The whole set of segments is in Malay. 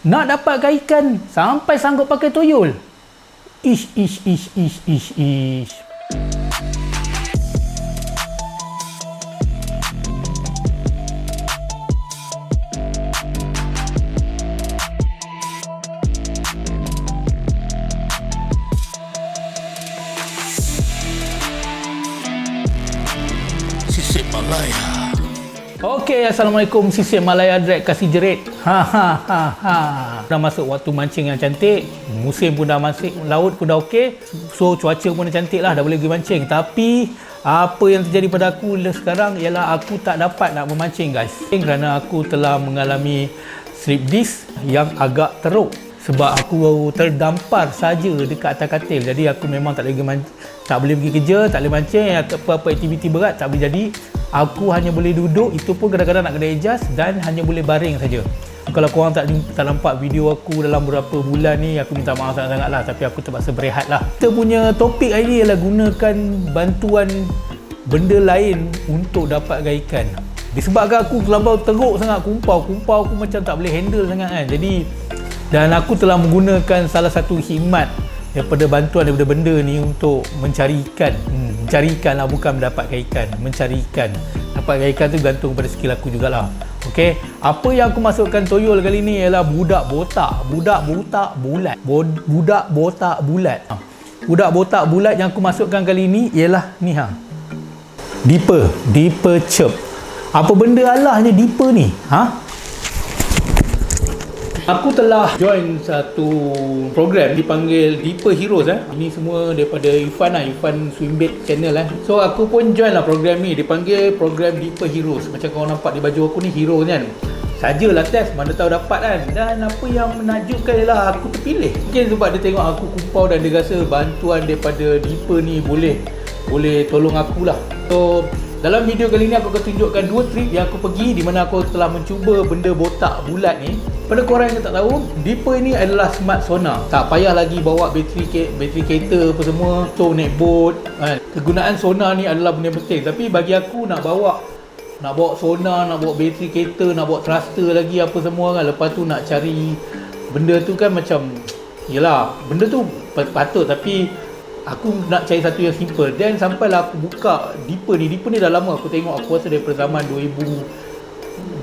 Nak dapatkan ikan sampai sanggup pakai tuyul. Ish, ish, ish, ish, ish, ish. Sisip Malaya. Okey, Assalamualaikum Sisip Malaya Drag kasih jerit. Dah masuk waktu mancing yang cantik. Musim pun dah masuk, laut pun dah okey. So cuaca pun dah cantik lah, dah boleh pergi mancing. Tapi apa yang terjadi pada aku sekarang ialah aku tak dapat nak memancing, guys. Kerana aku telah mengalami slip disc yang agak teruk. Sebab aku terdampar saja dekat atas katil. Jadi aku memang tak boleh pergi kerja, tak boleh mancing, apa-apa aktiviti berat tak boleh jadi. Aku hanya boleh duduk, itu pun kadang-kadang nak kena adjust, dan hanya boleh baring saja. Kalau korang tak nampak video aku dalam beberapa bulan ni, aku minta maaf sangat-sangat lah, tapi aku terpaksa berehat lah. Kita punya topik hari ni ialah gunakan bantuan benda lain untuk dapatkan ikan. Disebabkan aku terlampau teruk sangat, kumpau aku macam tak boleh handle sangat kan. Jadi, dan aku telah menggunakan salah satu khidmat daripada benda ni untuk mencari ikan. Mencari ikan lah, bukan mendapatkan ikan. Mencari ikan. Dapatkan ikan tu gantung pada skill aku jugalah. Okey, apa yang aku masukkan toyol kali ni ialah budak botak bulat. Budak botak bulat yang aku masukkan kali ni ialah ni Dipper chirp. Apa benda alahnya Dipper ni? Aku telah join satu program dipanggil Dipper Heroes. Ini semua daripada Irfan Swimbait channel. So aku pun join lah program ni, dipanggil program Dipper Heroes. Macam korang nampak di baju aku ni, hero kan. Sajalah test, mana tahu dapat kan. Dan apa yang menakjubkan ialah aku terpilih. Mungkin sebab dia tengok aku kumpau dan dia rasa bantuan daripada Dipper ni boleh tolong akulah. So dalam video kali ni aku akan tunjukkan 2 trip yang aku pergi di mana aku telah mencuba benda botak bulat ni. Pada korang yang tak tahu, Dipper ni adalah smart sonar. Tak payah lagi bawa bateri kereta apa semua, so naik boat. Kegunaan sonar ni adalah benda penting. Tapi bagi aku nak bawa sonar, nak bawa bateri kereta, nak bawa thruster lagi apa semua kan. Lepas tu nak cari benda tu kan macam, yelah, benda tu patut, tapi aku nak cari satu yang simple. Dan sampailah aku buka Dipper ni dah lama aku tengok. Aku rasa daripada zaman 2018,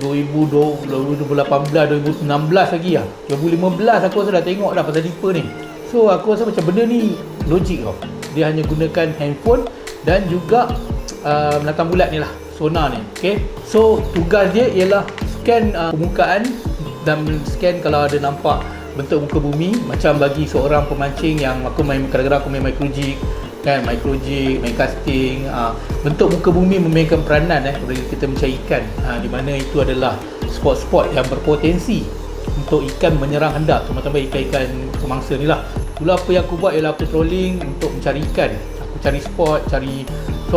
2016 lagi lah. 2015 aku rasa dah tengok dah pasal Dipper ni. So aku rasa macam benda ni logik tau. Dia hanya gunakan handphone dan juga melantang bulat ni lah, sonar ni. Okay, so tugas dia ialah scan permukaan dan scan kalau ada nampak bentuk muka bumi. Macam bagi seorang pemancing yang kadang-kadang aku main microjig kan, main casting, bentuk muka bumi memainkan peranan bagi kita mencari ikan, di mana itu adalah spot-spot yang berpotensi untuk ikan menyerang hendak, terutama ikan-ikan pemangsa ni lah. Dulu apa yang aku buat ialah patrolling untuk mencari ikan. Aku cari spot, so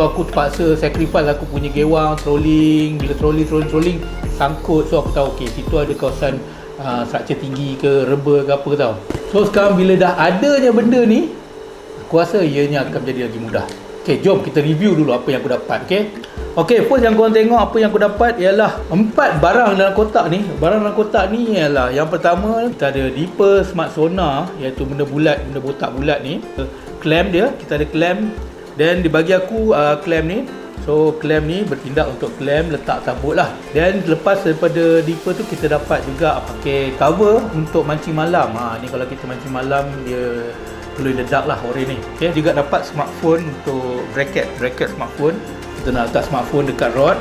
aku terpaksa sacrifice aku punya gewang, trolling. Bila trolling sangkut, so aku tahu okey, situ ada kawasan struktur tinggi ke, reba ke apa tau. So sekarang bila dah adanya benda ni, aku rasa ianya akan menjadi lagi mudah. Okay, jom kita review dulu apa yang aku dapat. Okay, first yang korang tengok apa yang aku dapat ialah 4 barang dalam kotak ni. Barang dalam kotak ni ialah, yang pertama kita ada Dipper Smart Sonar, iaitu benda botak bulat ni. Clamp dia, kita ada clamp. Dan dibagi aku clamp ni. So clamp ni bertindak untuk clamp, letak sabut lah. Dan lepas daripada Dipper tu kita dapat juga pakai cover untuk mancing malam. Ni kalau kita mancing malam dia perlu ledak lah ore ni. Okay, juga dapat smartphone untuk bracket smartphone. Kita nak letak smartphone dekat rod.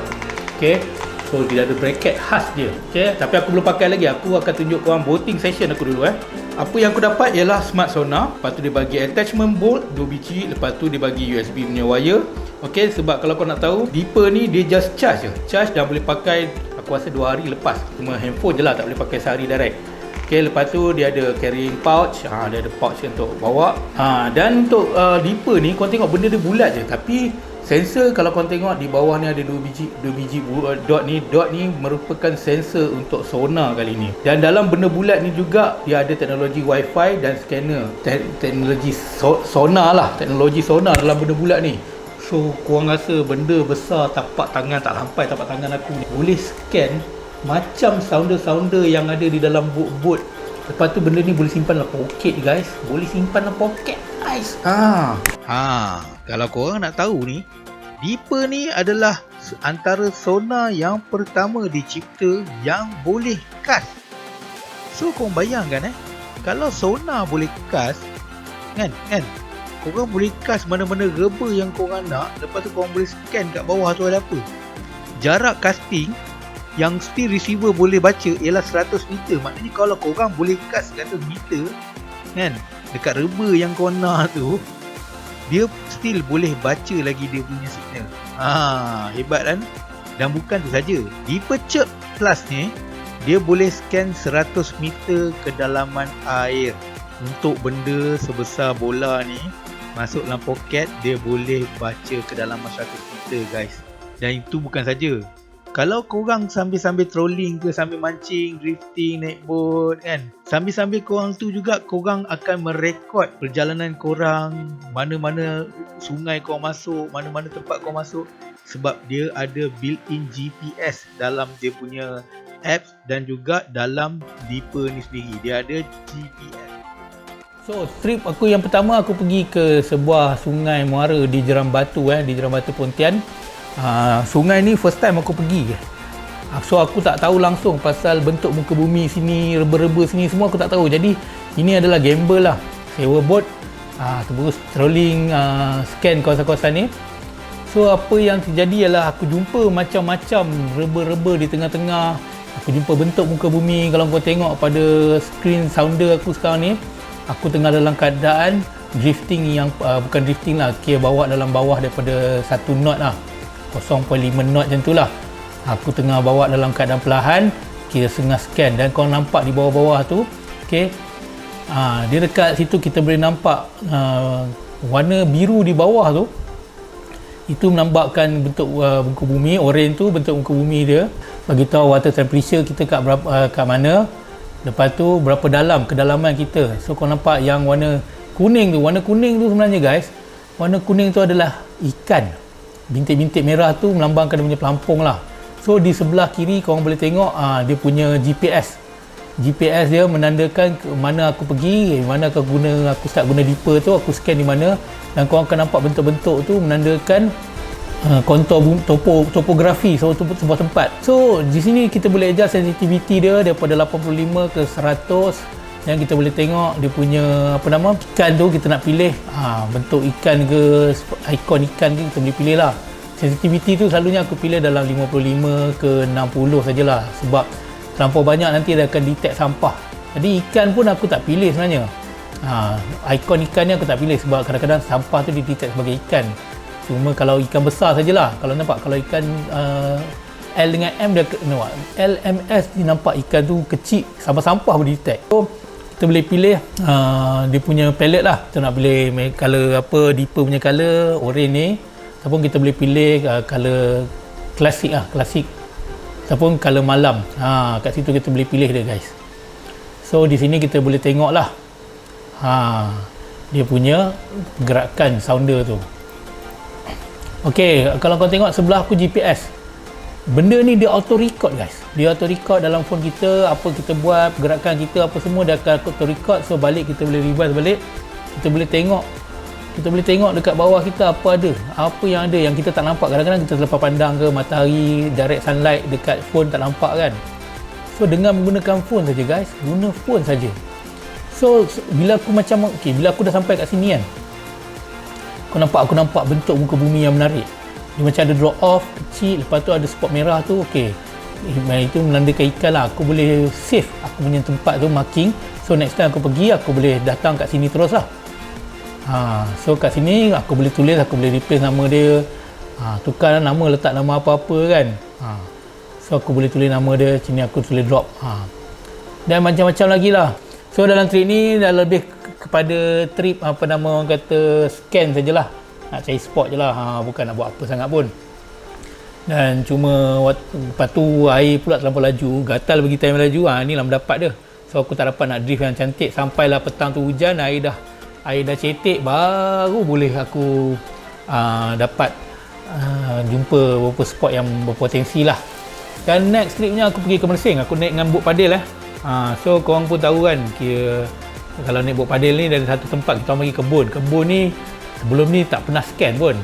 Okay, so dia ada bracket khas dia. Okay, tapi aku belum pakai lagi. Aku akan tunjuk korang boating session aku dulu. Apa yang aku dapat ialah smart sonar. Lepas tu dia bagi attachment bolt 2 biji. Lepas tu dia bagi USB punya wire. Okay, sebab kalau kau nak tahu, Dipper ni dia just charge dan boleh pakai aku rasa 2 hari lepas. Cuma handphone je lah, tak boleh pakai sehari direct. Okay, lepas tu dia ada carrying pouch. Dia ada pouch untuk bawa. Dan untuk Dipper ni, korang tengok benda dia bulat je. Tapi sensor kalau korang tengok di bawah ni ada 2 biji dot ni. Dot ni merupakan sensor untuk sonar kali ni. Dan dalam benda bulat ni juga dia ada teknologi wifi dan scanner. Teknologi sonar lah. Teknologi sonar dalam benda bulat ni. So korang rasa benda besar tapak tangan, tak sampai tapak tangan aku ni, boleh scan macam sounder-sounder yang ada di dalam bot-bot Lepas tu benda ni boleh simpan dalam poket guys. Boleh simpan dalam poket guys. Kalau korang nak tahu ni, Deeper ni adalah antara sonar yang pertama dicipta yang boleh cast. So korang bayangkan kalau sonar boleh cast, kan? Korang boleh cast mana-mana reba yang korang nak. Lepas tu korang boleh scan kat bawah tu ada apa. Jarak casting yang still receiver boleh baca ialah 100 meter. Maknanya kalau korang boleh cast 100 meter, kan, dekat reba yang korang nak tu, dia still boleh baca lagi dia punya signal. Hebat kan? Dan bukan tu saja, Deeper Chirp Plus ni dia boleh scan 100 meter kedalaman air. Untuk benda sebesar bola ni masuk dalam poket, dia boleh baca kedalaman 100 meter guys. Dan itu bukan saja. Kalau korang sambil-sambil trolling ke, sambil mancing, drifting, naik boat kan, sambil-sambil korang tu juga korang akan merekod perjalanan korang, mana-mana sungai korang masuk, mana-mana tempat korang masuk. Sebab dia ada built-in GPS dalam dia punya apps dan juga dalam Deeper ni sendiri. Dia ada GPS. So trip aku yang pertama, aku pergi ke sebuah sungai muara di Jeram Batu di Jeram Batu Pontian. Sungai ni first time aku pergi. So aku tak tahu langsung pasal bentuk muka bumi sini, reba-reba sini, semua aku tak tahu. Jadi ini adalah gamble lah. Sewa boat, terus trolling, scan kawasan-kawasan ni. So apa yang terjadi ialah aku jumpa macam-macam reba-reba di tengah-tengah. Aku jumpa bentuk muka bumi. Kalau kau tengok pada screen sounder aku sekarang ni, aku tengah dalam keadaan drifting yang bukan drifting lah, kira bawa dalam bawah daripada 1 knot lah, 0.5 knot macam tu lah. Aku tengah bawa dalam keadaan perlahan, kira setengah scan. Dan kau nampak di bawah-bawah tu, okay, dia dekat situ kita boleh nampak warna biru di bawah tu. Itu menambahkan bentuk muka bumi. Orange tu bentuk muka bumi dia, bagi tahu water temperature kita kat berapa, kat mana. Lepas tu berapa dalam kedalaman kita. So kau nampak yang warna kuning tu. Warna kuning tu sebenarnya guys, warna kuning tu adalah ikan. Bintik-bintik merah tu melambangkan dia punya pelampung lah. So di sebelah kiri korang boleh tengok dia punya GPS. GPS dia menandakan ke mana aku pergi, mana aku start guna Deeper tu, aku scan di mana. Dan korang akan nampak bentuk-bentuk tu menandakan kontur topografi sebuah tempat. So di sini kita boleh adjust sensitivity dia daripada 85 ke 100. Yang kita boleh tengok dia punya ikan tu, kita nak pilih bentuk ikan ke, ikon ikan ke, kita boleh pilih lah. Sensitivity tu selalunya aku pilih dalam 55 ke 60 sajalah, sebab terlampau banyak nanti dia akan detect sampah. Jadi ikan pun aku tak pilih sebenarnya. Ikon ikan ni aku tak pilih sebab kadang-kadang sampah tu detect sebagai ikan. Cuma kalau ikan besar sajalah. Kalau nampak, kalau ikan L dengan M dia LMS ni nampak ikan tu kecil, sampah-sampah boleh detect. So kita boleh pilih dia punya palette lah. Kita nak pilih color apa, Deeper punya color orange ni, ataupun kita boleh pilih color klasik lah, klasik, ataupun color malam. Kat situ kita boleh pilih dia guys. So di sini kita boleh tengok lah dia punya gerakan sounder tu. Okey, kalau kau tengok sebelah aku GPS, benda ni dia auto record guys. Dia auto record dalam phone kita, apa kita buat, pergerakan kita apa semua dia akan auto record. So balik kita boleh reverse balik. Kita boleh tengok dekat bawah kita apa ada, apa yang ada yang kita tak nampak. Kadang-kadang kita terlepas pandang ke, matahari, direct sunlight dekat phone tak nampak kan. So dengan menggunakan phone saja guys, guna phone saja. So bila aku bila aku dah sampai kat sini kan, aku nampak bentuk muka bumi yang menarik. Dia macam ada drop off kecil, lepas tu ada spot merah tu. Okey, itu menandakan ikan lah. Aku boleh save aku punya tempat tu, marking. So next time aku pergi, aku boleh datang kat sini terus lah. So kat sini aku boleh tulis, aku boleh replace nama dia, tukar nama, letak nama apa-apa kan. So aku boleh tulis nama dia, sini aku tulis drop, dan macam-macam lagi lah. So dalam trip ni dah lebih kepada trip orang kata scan sajalah, nak cari spot je lah, bukan nak buat apa sangat pun. Dan cuma lepas tu air pula terlampau laju, gatal bagi time laju, ni lah mendapat dia. So aku tak dapat nak drift yang cantik. Sampailah petang tu hujan, air dah cetek, baru boleh aku dapat jumpa beberapa spot yang berpotensi lah. Dan next tripnya aku pergi ke Mersing, aku naik dengan boat padel So korang pun tahu kan, kira kalau naik boat paddle ni dari satu tempat kita orang pergi kebun. Kebun ni sebelum ni tak pernah scan pun.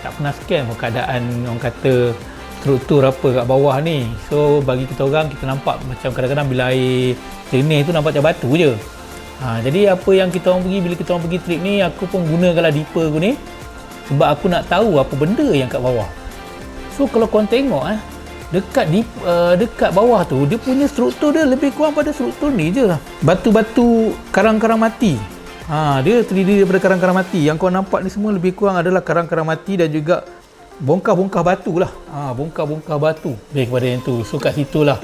Tak pernah scan pun keadaan orang kata struktur apa kat bawah ni. So bagi kita orang, kita nampak macam kadang-kadang bila air jernih tu nampak macam batu je. Jadi apa yang kita orang pergi, bila kita orang pergi trip ni, aku pun gunakanlah dipper aku ni sebab aku nak tahu apa benda yang kat bawah. So kalau korang tengok dekat bawah tu, dia punya struktur dia lebih kurang pada struktur ni je. Batu-batu karang-karang mati. Dia terdiri daripada karang-karang mati. Yang kau nampak ni semua lebih kurang adalah karang-karang mati dan juga bongkah-bongkah batu lah. Bongkah-bongkah batu lebih kepada yang tu. So kat situlah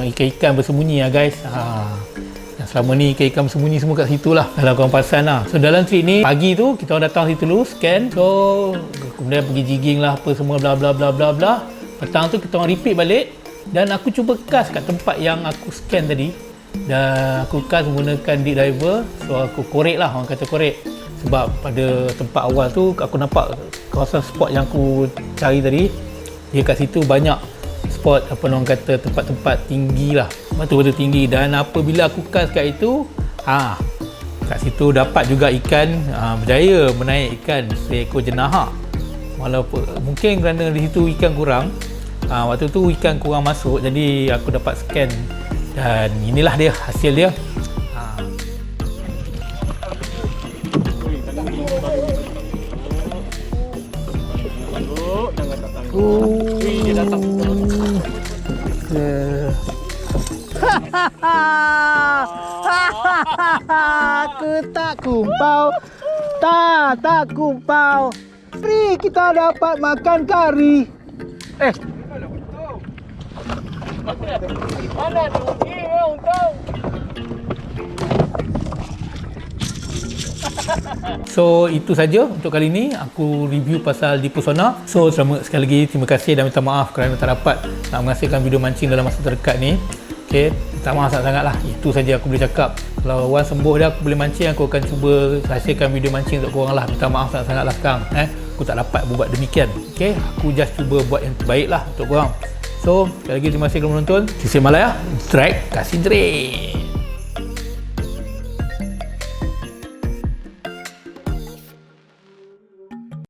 ikan-ikan bersembunyi lah guys. Selama ni ikan-ikan bersembunyi semua kat situ lah, kalau korang perasan lah. So dalam trip ni, pagi tu kita orang datang situ dulu, scan. So kemudian pergi jigging lah apa semua bla bla bla bla bla. Petang tu kita orang repeat balik dan aku cuba cast kat tempat yang aku scan tadi. Dan aku cast menggunakan deep diver. So aku korek lah, orang kata korek. Sebab pada tempat awal tu aku nampak kawasan spot yang aku cari tadi, dia kat situ banyak spot apa orang kata tempat-tempat tinggi lah, batu-batu tinggi. Dan apabila aku cast kat itu, kat situ dapat juga ikan, berjaya menaikkan seekor jenaha. Walaupun mungkin kerana di situ ikan kurang, waktu tu ikan kurang masuk, jadi aku dapat scan dan inilah dia hasil dia. Aku tak kumpau, tak kumpau. Free, kita dapat makan kari. Mana rugi untung. So itu saja untuk kali ini aku review pasal Deeper Sonar. So sekali lagi terima kasih dan minta maaf kerana tak dapat nak menghasilkan video mancing dalam masa terdekat ni. Okay, minta maaf sangat-sangat lah. Itu saja aku boleh cakap. Kalau Wan sembuh dah, aku boleh mancing, aku akan cuba hasilkan video mancing untuk korang lah. Minta maaf sangat-sangat lah sekarang. Aku tak dapat buat demikian. Okay, aku just cuba buat yang terbaik lah untuk korang. So sekali lagi terima kasih kerana menonton. Sisi Malaya, strike, kasih jerit.